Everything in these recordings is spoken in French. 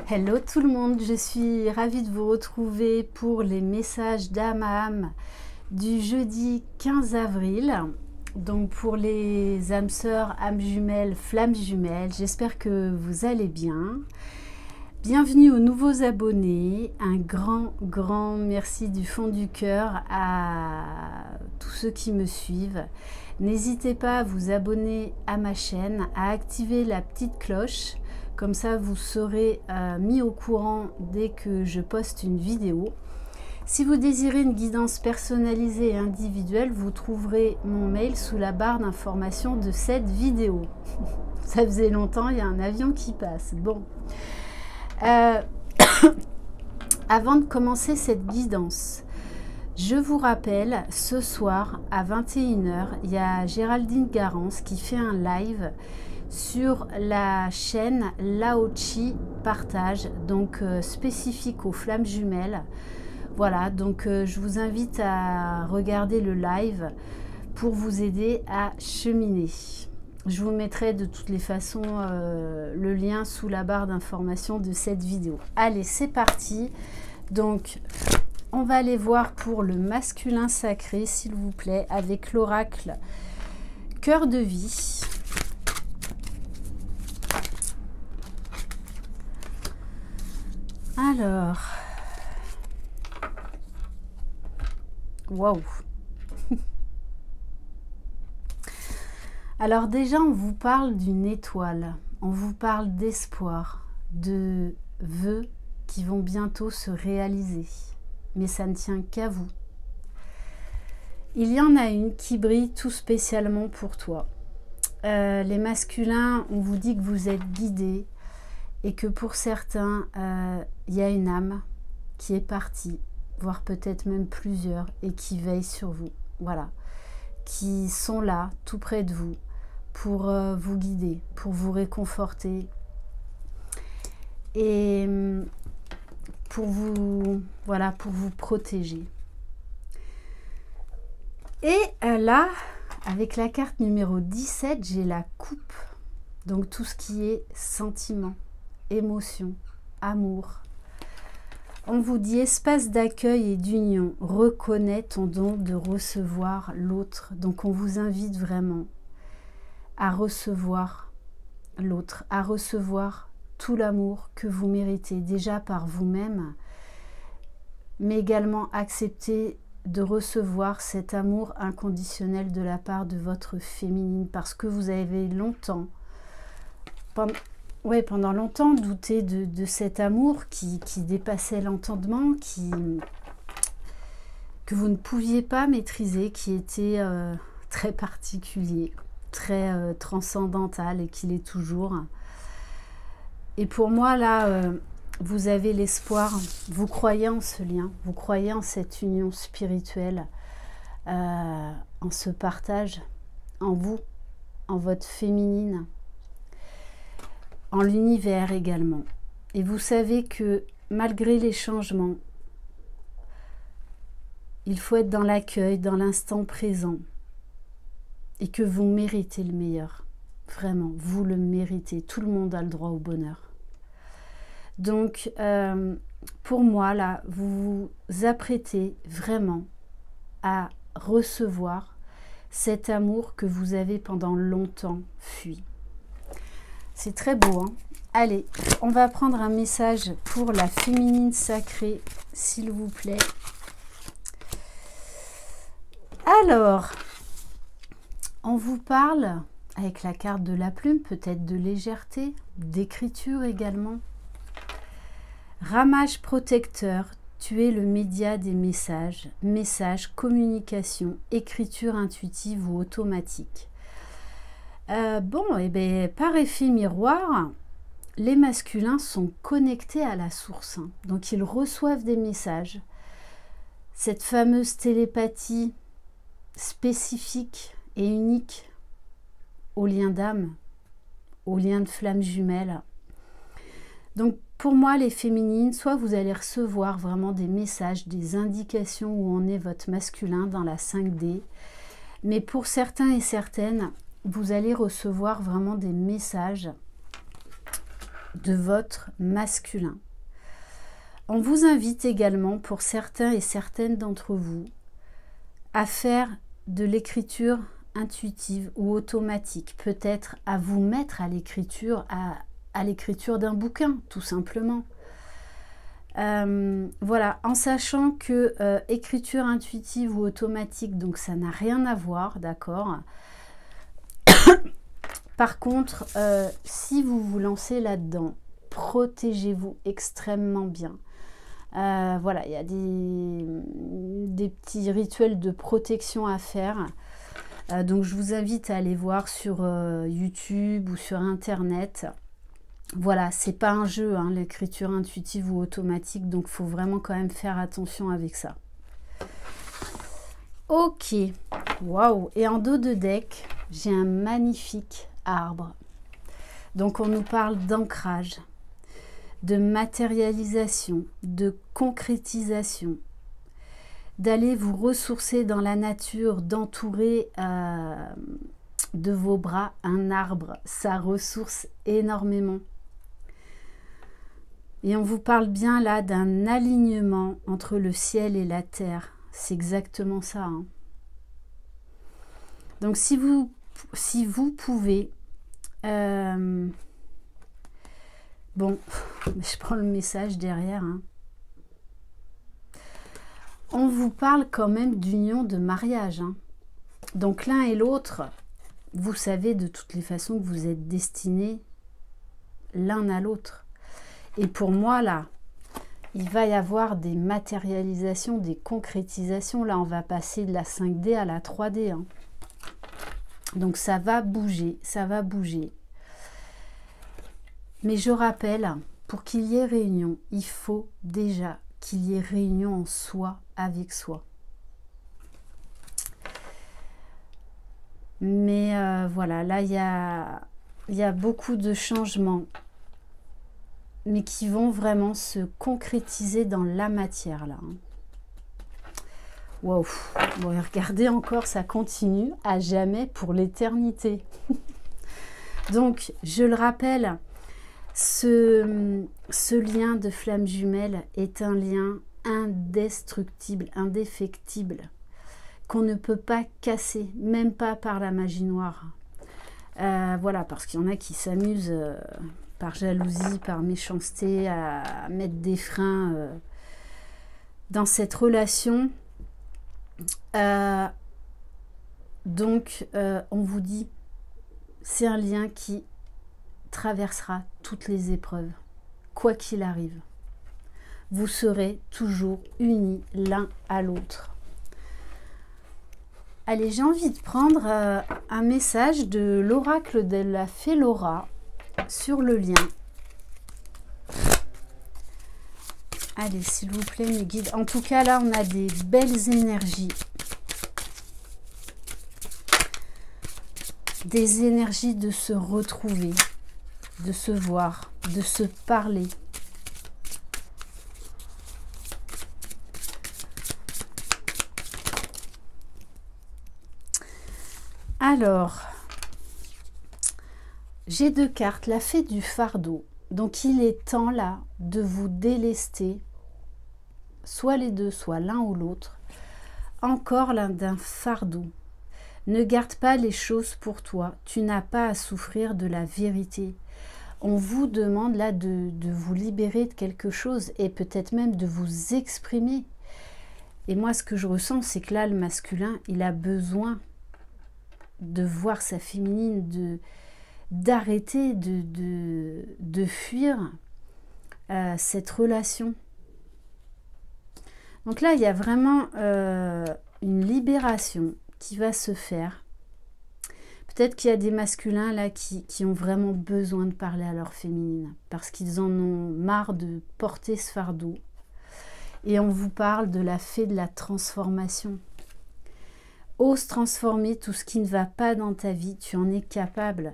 Hello tout le monde, je suis ravie de vous retrouver pour les messages d'âme à âme du jeudi 15 avril. Donc pour les âmes sœurs, âmes jumelles, flammes jumelles, j'espère que vous allez bien. Bienvenue aux nouveaux abonnés, un grand merci du fond du cœur à tous ceux qui me suivent. N'hésitez pas à vous abonner à ma chaîne, à activer la petite cloche. Comme ça, vous serez mis au courant dès que je poste une vidéo. Si vous désirez une guidance personnalisée et individuelle, vous trouverez mon mail sous la barre d'information de cette vidéo. Ça faisait longtemps, il y a un avion qui passe. Bon. Avant de commencer cette guidance, je vous rappelle, ce soir à 21 h, il y a Géraldine Garance qui fait un live sur la chaîne Laochi Partage, donc spécifique aux flammes jumelles. Voilà, donc je vous invite à regarder le live pour vous aider à cheminer. Je vous mettrai de toutes les façons le lien sous la barre d'information de cette vidéo. Allez, c'est parti. Donc, on va aller voir pour le masculin sacré, s'il vous plaît, avec l'oracle Cœur de vie. Alors, waouh. Alors déjà, on vous parle d'une étoile, on vous parle d'espoir, de vœux qui vont bientôt se réaliser, mais ça ne tient qu'à vous. Il y en a une qui brille tout spécialement pour toi. Les masculins, on vous dit que vous êtes guidés, et que pour certains, il y a une âme qui est partie, voire peut-être même plusieurs, et qui veillent sur vous. Voilà. Qui sont là, tout près de vous, pour vous guider, pour vous réconforter. Et pour vous, voilà, pour vous protéger. Et là, avec la carte numéro 17, j'ai la coupe. Donc tout ce qui est sentiment, émotion, amour. On vous dit espace d'accueil et d'union. Reconnais ton don de recevoir l'autre. Donc on vous invite vraiment à recevoir l'autre, à recevoir tout l'amour que vous méritez déjà par vous-même, mais également accepter de recevoir cet amour inconditionnel de la part de votre féminine, parce que vous avez longtemps, pendant longtemps, douté de cet amour qui dépassait l'entendement, que vous ne pouviez pas maîtriser, qui était très particulier, très transcendantal, et qu'il est toujours. Et pour moi, là, vous avez l'espoir, vous croyez en ce lien, vous croyez en cette union spirituelle, en ce partage, en vous, en votre féminine, en l'univers également. Et vous savez que malgré les changements, il faut être dans l'accueil, dans l'instant présent, et que vous méritez le meilleur. Vraiment, vous le méritez. Tout le monde a le droit au bonheur. Donc, pour moi, là, vous vous apprêtez vraiment à recevoir cet amour que vous avez pendant longtemps fui. C'est très beau, hein? Allez, on va prendre un message pour la féminine sacrée, s'il vous plaît. Alors, on vous parle, avec la carte de la plume, peut-être de légèreté, d'écriture également. Ramage protecteur, tu es le média des messages, communication, écriture intuitive ou automatique. Bon, et bien, par effet miroir, les masculins sont connectés à la source. Hein. Donc, ils reçoivent des messages. Cette fameuse télépathie spécifique et unique au lien d'âme, au lien de flammes jumelles. Donc, pour moi, les féminines, soit vous allez recevoir vraiment des messages, des indications où en est votre masculin dans la 5D. Mais pour certains et certaines, vous allez recevoir vraiment des messages de votre masculin. On vous invite également, pour certains et certaines d'entre vous, à faire de l'écriture intuitive ou automatique, peut-être à vous mettre à l'écriture, à l'écriture d'un bouquin, tout simplement. Voilà, en sachant que écriture intuitive ou automatique, donc ça n'a rien à voir, d'accord. Par contre, si vous vous lancez là-dedans, protégez-vous extrêmement bien. Voilà, il y a des petits rituels de protection à faire. Donc je vous invite à aller voir sur YouTube ou sur Internet. Voilà, c'est pas un jeu, hein, l'écriture intuitive ou automatique, donc il faut vraiment quand même faire attention avec ça. Ok, waouh! Et en dos de deck, j'ai un magnifique arbre. Donc on nous parle d'ancrage, de matérialisation, de concrétisation, d'aller vous ressourcer dans la nature, d'entourer de vos bras un arbre. Ça ressource énormément. Et on vous parle bien là d'un alignement entre le ciel et la terre. C'est exactement ça. Hein. Donc si vous pouvez... bon, je prends le message derrière. Hein. On vous parle quand même d'union de mariage. Hein. Donc l'un et l'autre, vous savez de toutes les façons que vous êtes destinés l'un à l'autre. Et pour moi, là, il va y avoir des matérialisations, des concrétisations. Là, on va passer de la 5D à la 3D. Hein. Donc ça va bouger, ça va bouger. Mais je rappelle, pour qu'il y ait réunion, il faut déjà qu'il y ait réunion en soi avec soi. Mais voilà, là, il y a beaucoup de changements, mais qui vont vraiment se concrétiser dans la matière, là. Waouh! Bon, regardez encore, ça continue à jamais pour l'éternité. Donc, je le rappelle, ce lien de flamme jumelle est un lien indestructible, indéfectible, qu'on ne peut pas casser, même pas par la magie noire. Voilà, parce qu'il y en a qui s'amusent par jalousie, par méchanceté, à mettre des freins dans cette relation. Donc, on vous dit, c'est un lien qui traversera toutes les épreuves, quoi qu'il arrive. Vous serez toujours unis l'un à l'autre. Allez, j'ai envie de prendre un message de l'oracle de la fée Laura sur le lien. Allez, s'il vous plaît, mes guides. En tout cas, là, on a des belles énergies. Des énergies de se retrouver, de se voir, de se parler. Alors, j'ai deux cartes, la fée du fardeau. Donc, il est temps là de vous délester, soit les deux, soit l'un ou l'autre, encore l'un d'un fardeau. Ne garde pas les choses pour toi, tu n'as pas à souffrir de la vérité. On vous demande là de vous libérer de quelque chose et peut-être même de vous exprimer. Et moi, ce que je ressens, c'est que là, le masculin, il a besoin de voir sa féminine, d'arrêter de fuir cette relation. Donc là, il y a vraiment une libération qui va se faire. Peut-être qu'il y a des masculins là qui ont vraiment besoin de parler à leur féminine parce qu'ils en ont marre de porter ce fardeau. Et on vous parle de la fée de la transformation. Ose transformer tout ce qui ne va pas dans ta vie, tu en es capable.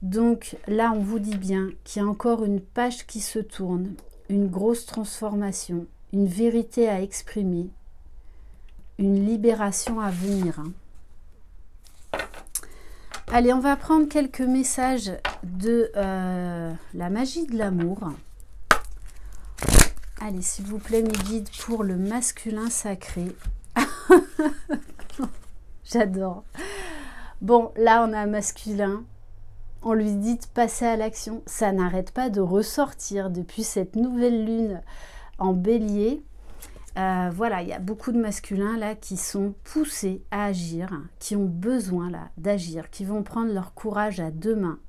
Donc là, on vous dit bien qu'il y a encore une page qui se tourne, une grosse transformation, une vérité à exprimer, une libération à venir. Allez, on va prendre quelques messages de la magie de l'amour. Allez, s'il vous plaît, mes guides, pour le masculin sacré. J'adore. Bon, là, on a un masculin. On lui dit de passer à l'action. Ça n'arrête pas de ressortir depuis cette nouvelle lune en bélier. Voilà, il y a beaucoup de masculins là qui sont poussés à agir, qui ont besoin là d'agir, qui vont prendre leur courage à deux mains.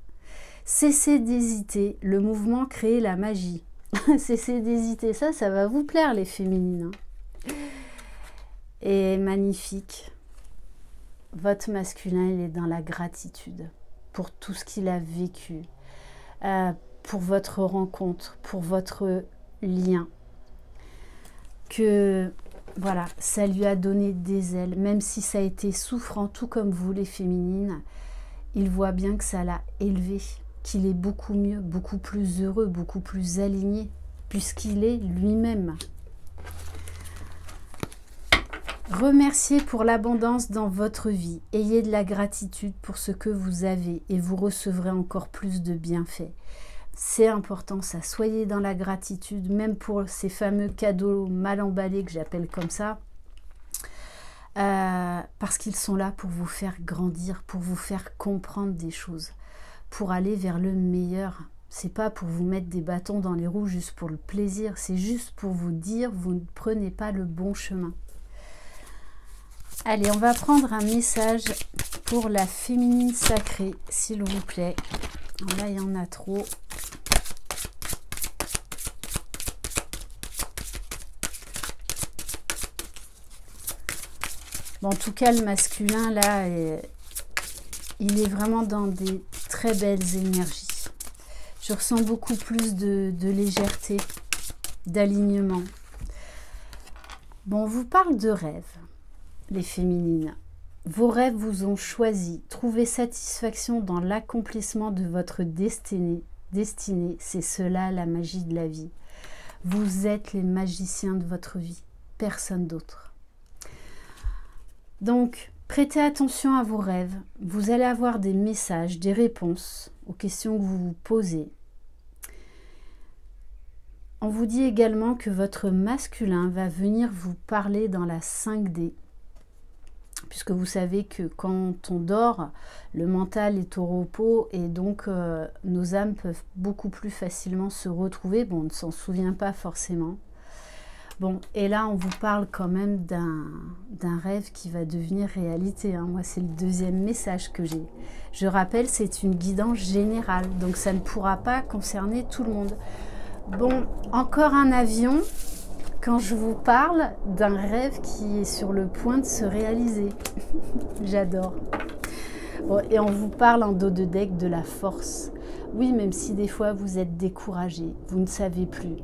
Cessez d'hésiter, le mouvement crée la magie. Cessez d'hésiter, ça va vous plaire les féminines. Hein. Et magnifique. Votre masculin, il est dans la gratitude pour tout ce qu'il a vécu, pour votre rencontre, pour votre lien. Que voilà, ça lui a donné des ailes, même si ça a été souffrant, tout comme vous les féminines, il voit bien que ça l'a élevé, qu'il est beaucoup mieux, beaucoup plus heureux, beaucoup plus aligné, puisqu'il est lui-même. Remerciez pour l'abondance dans votre vie, ayez de la gratitude pour ce que vous avez et vous recevrez encore plus de bienfaits. C'est important ça, soyez dans la gratitude, même pour ces fameux cadeaux mal emballés que j'appelle comme ça, parce qu'ils sont là pour vous faire grandir, pour vous faire comprendre des choses, pour aller vers le meilleur. C'est pas pour vous mettre des bâtons dans les roues juste pour le plaisir, c'est juste pour vous dire vous ne prenez pas le bon chemin. Allez, on va prendre un message pour la féminine sacrée, s'il vous plaît. Là, il y en a trop. Bon, en tout cas, le masculin, là, il est vraiment dans des très belles énergies. Je ressens beaucoup plus de légèreté, d'alignement. Bon, on vous parle de rêves, les féminines. Vos rêves vous ont choisi. Trouvez satisfaction dans l'accomplissement de votre destinée. C'est cela la magie de la vie. Vous êtes les magiciens de votre vie, personne d'autre. Donc, prêtez attention à vos rêves. Vous allez avoir des messages, des réponses aux questions que vous vous posez. On vous dit également que votre masculin va venir vous parler dans la 5D. Puisque vous savez que quand on dort, le mental est au repos et donc nos âmes peuvent beaucoup plus facilement se retrouver. Bon, on ne s'en souvient pas forcément. Bon, et là, on vous parle quand même d'un rêve qui va devenir réalité. Hein. Moi, c'est le deuxième message que j'ai. Je rappelle, c'est une guidance générale, donc ça ne pourra pas concerner tout le monde. Bon, encore un avion. Quand je vous parle d'un rêve qui est sur le point de se réaliser. J'adore. Bon, et on vous parle en dos de deck de la force. Oui, même si des fois vous êtes découragé, vous ne savez plus,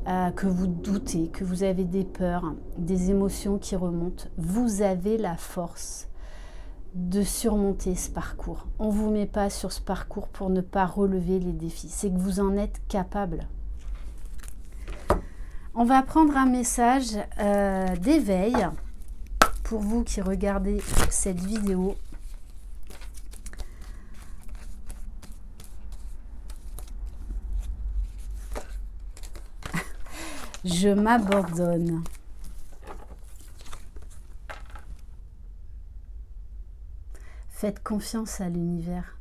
que vous doutez, que vous avez des peurs, des émotions qui remontent, vous avez la force de surmonter ce parcours. On ne vous met pas sur ce parcours pour ne pas relever les défis. C'est que vous en êtes capable. On va prendre un message d'éveil pour vous qui regardez cette vidéo. Je m'abandonne. Faites confiance à l'univers.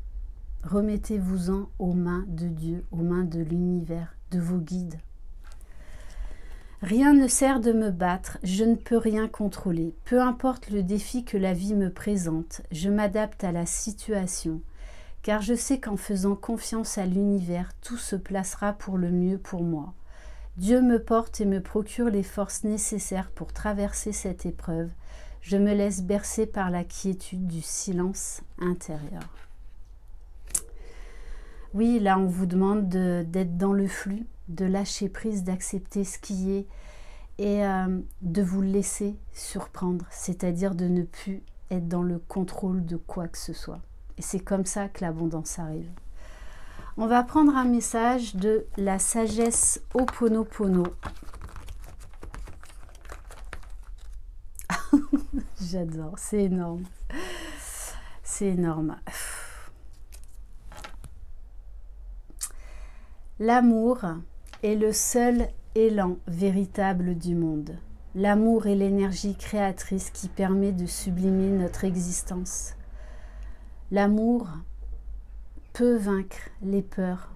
Remettez-vous-en aux mains de Dieu, aux mains de l'univers, de vos guides. Rien ne sert de me battre, je ne peux rien contrôler. Peu importe le défi que la vie me présente, je m'adapte à la situation, car je sais qu'en faisant confiance à l'univers, tout se placera pour le mieux pour moi. Dieu me porte et me procure les forces nécessaires pour traverser cette épreuve. Je me laisse bercer par la quiétude du silence intérieur. Oui, là on vous demande d'être dans le flux, de lâcher prise, d'accepter ce qui est et de vous laisser surprendre, c'est-à-dire de ne plus être dans le contrôle de quoi que ce soit. Et c'est comme ça que l'abondance arrive. On va prendre un message de la sagesse Ho'oponopono. J'adore, c'est énorme. C'est énorme. L'amour est le seul élan véritable du monde. L'amour est l'énergie créatrice qui permet de sublimer notre existence. L'amour peut vaincre les peurs.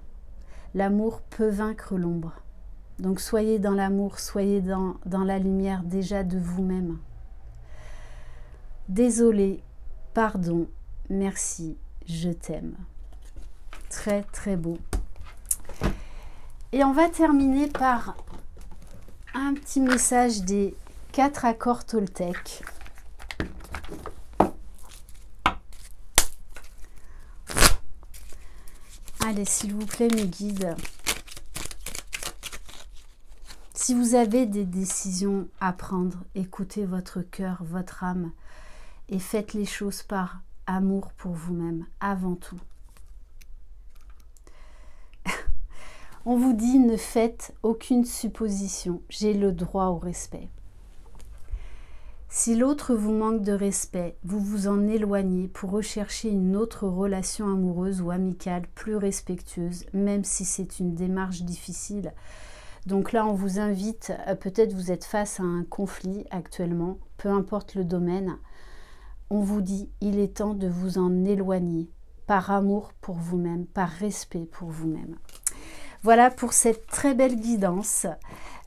L'amour peut vaincre l'ombre. Donc soyez dans l'amour, soyez dans la lumière déjà de vous-même. Désolé, pardon, merci, je t'aime. Très très beau. Et on va terminer par un petit message des 4 accords Toltec. Allez, s'il vous plaît, mes guides. Si vous avez des décisions à prendre, écoutez votre cœur, votre âme et faites les choses par amour pour vous-même, avant tout. On vous dit, ne faites aucune supposition, j'ai le droit au respect. Si l'autre vous manque de respect, vous vous en éloignez pour rechercher une autre relation amoureuse ou amicale plus respectueuse, même si c'est une démarche difficile. Donc là, on vous invite, peut-être vous êtes face à un conflit actuellement, peu importe le domaine, on vous dit, il est temps de vous en éloigner, par amour pour vous-même, par respect pour vous-même. Voilà pour cette très belle guidance.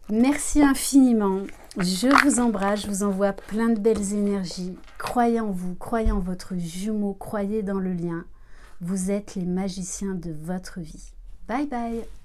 Merci infiniment. Je vous embrasse, je vous envoie plein de belles énergies. Croyez en vous, croyez en votre jumeau, croyez dans le lien. Vous êtes les magiciens de votre vie. Bye bye.